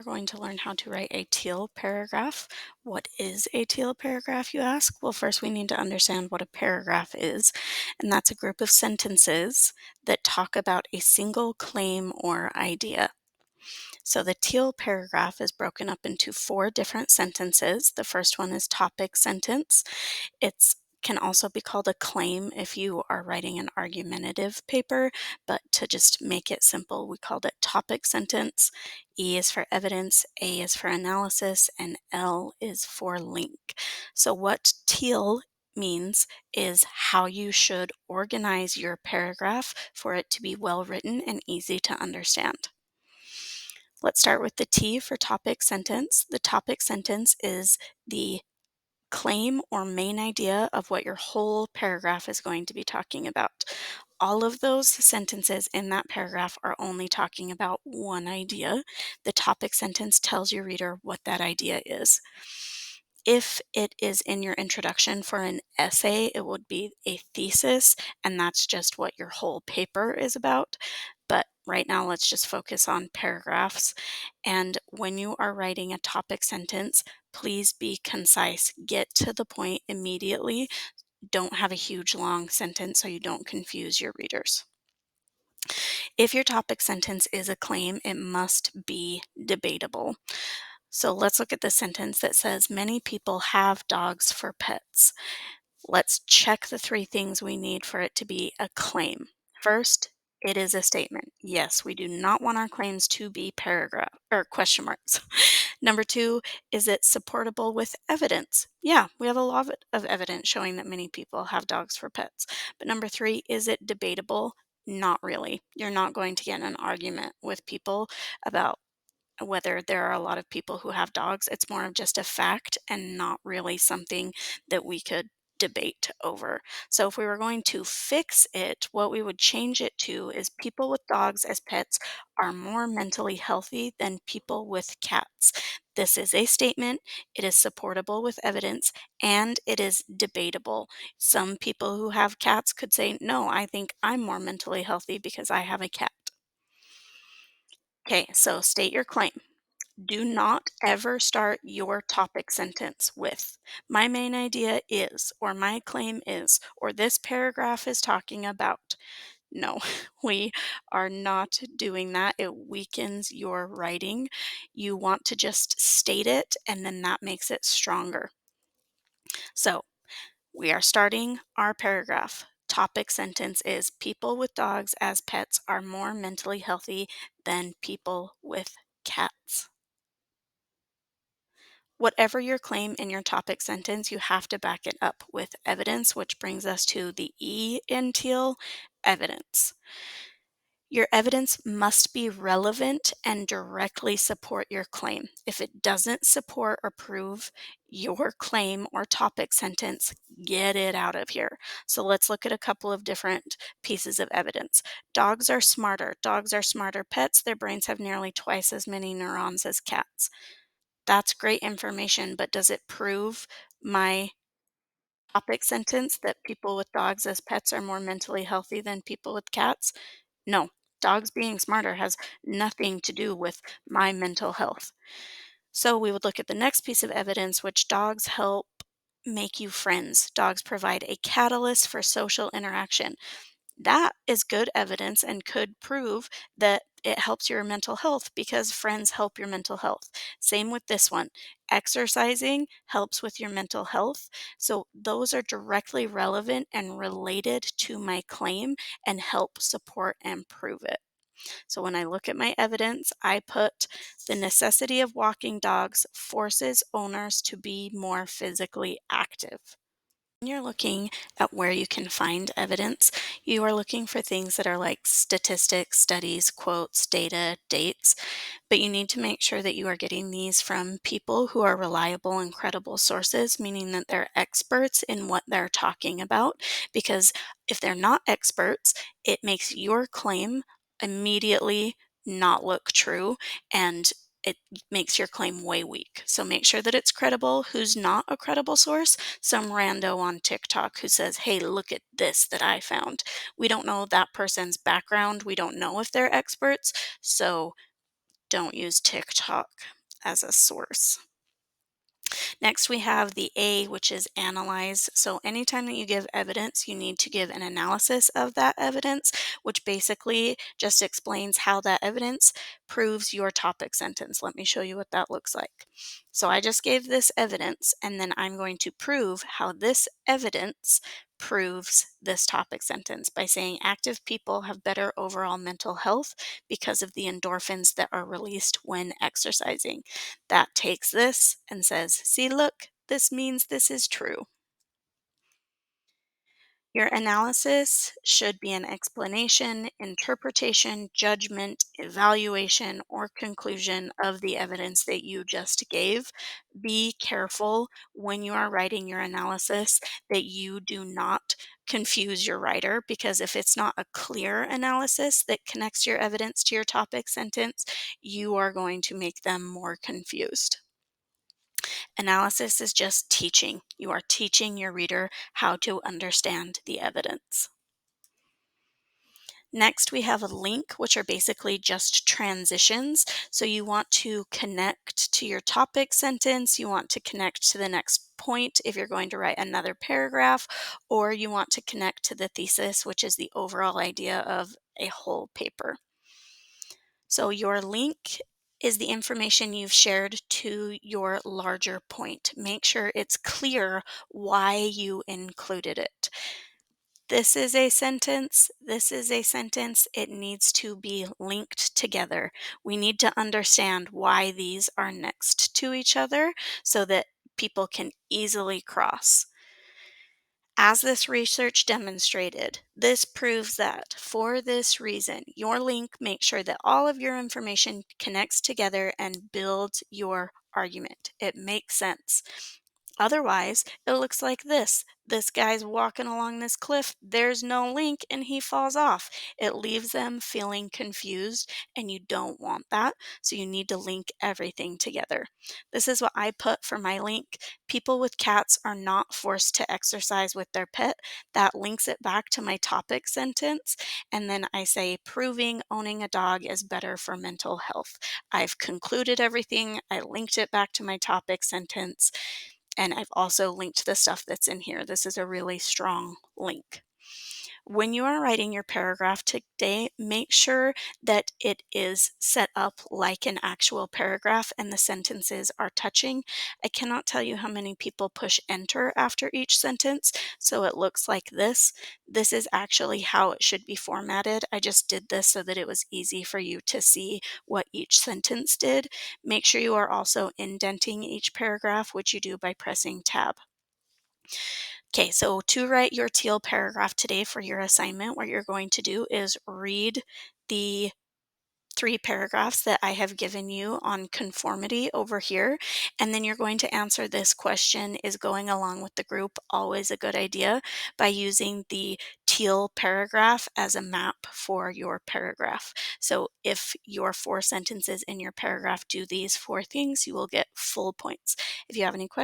We're going to learn how to write a teal paragraph. What is a teal paragraph, you ask? Well, first we need to understand what a paragraph is, and that's a group of sentences that talk about a single claim or idea. So the teal paragraph is broken up into four different sentences. The first one is topic sentence. It's can also be called a claim if you are writing an argumentative paper, but to just make it simple, we called it topic sentence. E is for evidence, A is for analysis, and L is for link. So what teal means is how you should organize your paragraph for it to be well written and easy to understand. Let's start with the T for topic sentence. The topic sentence is the claim or main idea of what your whole paragraph is going to be talking about. All of those sentences in that paragraph are only talking about one idea. The topic sentence tells your reader what that idea is. If it is in your introduction for an essay, it would be a thesis, and that's just what your whole paper is about. But right now, let's just focus on paragraphs. And when you are writing a topic sentence, please be concise. Get to the point immediately. Don't have a huge long sentence so you don't confuse your readers. If your topic sentence is a claim, it must be debatable. So let's look at the sentence that says, many people have dogs for pets. Let's check the three things we need for it to be a claim. First, it is a statement. Yes, we do not want our claims to be paragraph or question marks. Number two, is it supportable with evidence? Yeah, we have a lot of evidence showing that many people have dogs for pets. But number three, is it debatable? Not really. You're not going to get in an argument with people about whether there are a lot of people who have dogs. It's more of just a fact and not really something that we could debate over. So if we were going to fix it, what we would change it to is people with dogs as pets are more mentally healthy than people with cats. This is a statement, it is supportable with evidence, and it is debatable. Some people who have cats could say, no, I think I'm more mentally healthy because I have a cat. Okay, so state your claim. Do not ever start your topic sentence with, my main idea is, or my claim is, or this paragraph is talking about. No, we are not doing that. It weakens your writing. You want to just state it, and then that makes it stronger. So we are starting our paragraph. Topic sentence is, people with dogs as pets are more mentally healthy than people with cats. Whatever your claim in your topic sentence, you have to back it up with evidence, which brings us to the E in TEAL, evidence. Your evidence must be relevant and directly support your claim. If it doesn't support or prove your claim or topic sentence, get it out of here. So let's look at a couple of different pieces of evidence. Dogs are smarter. Dogs are smarter pets. Their brains have nearly twice as many neurons as cats. That's great information, but does it prove my topic sentence that people with dogs as pets are more mentally healthy than people with cats? No. Dogs being smarter has nothing to do with my mental health. So we would look at the next piece of evidence, which dogs help make you friends. Dogs provide a catalyst for social interaction. That is good evidence and could prove that it helps your mental health because friends help your mental health. Same with this one. Exercising helps with your mental health. So those are directly relevant and related to my claim and help support and prove it. So when I look at my evidence, I put the necessity of walking dogs forces owners to be more physically active. When you're looking at where you can find evidence, you are looking for things that are like statistics, studies, quotes, data, dates, but you need to make sure that you are getting these from people who are reliable and credible sources, meaning that they're experts in what they're talking about, because if they're not experts, it makes your claim immediately not look true and it makes your claim way weak. So make sure that it's credible. Who's not a credible source? Some rando on TikTok who says, hey, look at this that I found. We don't know that person's background. We don't know if they're experts. So don't use TikTok as a source. Next, we have the A, which is analyze. So anytime that you give evidence, you need to give an analysis of that evidence, which basically just explains how that evidence proves your topic sentence. Let me show you what that looks like. So I just gave this evidence, and then I'm going to prove how this evidence proves this topic sentence by saying active people have better overall mental health because of the endorphins that are released when exercising. That takes this and says, see, look, this means this is true. Your analysis should be an explanation, interpretation, judgment, evaluation, or conclusion of the evidence that you just gave. Be careful when you are writing your analysis that you do not confuse your writer, because if it's not a clear analysis that connects your evidence to your topic sentence, you are going to make them more confused. Analysis is just teaching. You are teaching your reader how to understand the evidence. Next, we have a link, which are basically just transitions. So you want to connect to your topic sentence, you want to connect to the next point if you're going to write another paragraph, or you want to connect to the thesis, which is the overall idea of a whole paper. So your link is the information you've shared to your larger point. Make sure it's clear why you included it. This is a sentence, this is a sentence, it needs to be linked together. We need to understand why these are next to each other so that people can easily cross. As this research demonstrated, this proves that for this reason, your link makes sure that all of your information connects together and builds your argument. It makes sense. Otherwise, it looks like this. This guy's walking along this cliff, there's no link, and he falls off. It leaves them feeling confused, and you don't want that, so you need to link everything together. This is what I put for my link. People with cats are not forced to exercise with their pet. That links it back to my topic sentence, and then I say, proving owning a dog is better for mental health. I've concluded everything, I linked it back to my topic sentence, and I've also linked the stuff that's in here. This is a really strong link. When you are writing your paragraph today, make sure that it is set up like an actual paragraph and the sentences are touching. I cannot tell you how many people push enter after each sentence, so it looks like this. This is actually how it should be formatted. I just did this so that it was easy for you to see what each sentence did. Make sure you are also indenting each paragraph, which you do by pressing tab. Okay, so to write your T.E.A.L paragraph today for your assignment, what you're going to do is read the 3 paragraphs that I have given you on conformity over here, and then you're going to answer this question: is going along with the group always a good idea? By using the T.E.A.L paragraph as a map for your paragraph. So if your 4 sentences in your paragraph do these 4 things, you will get full points. If you have any questions,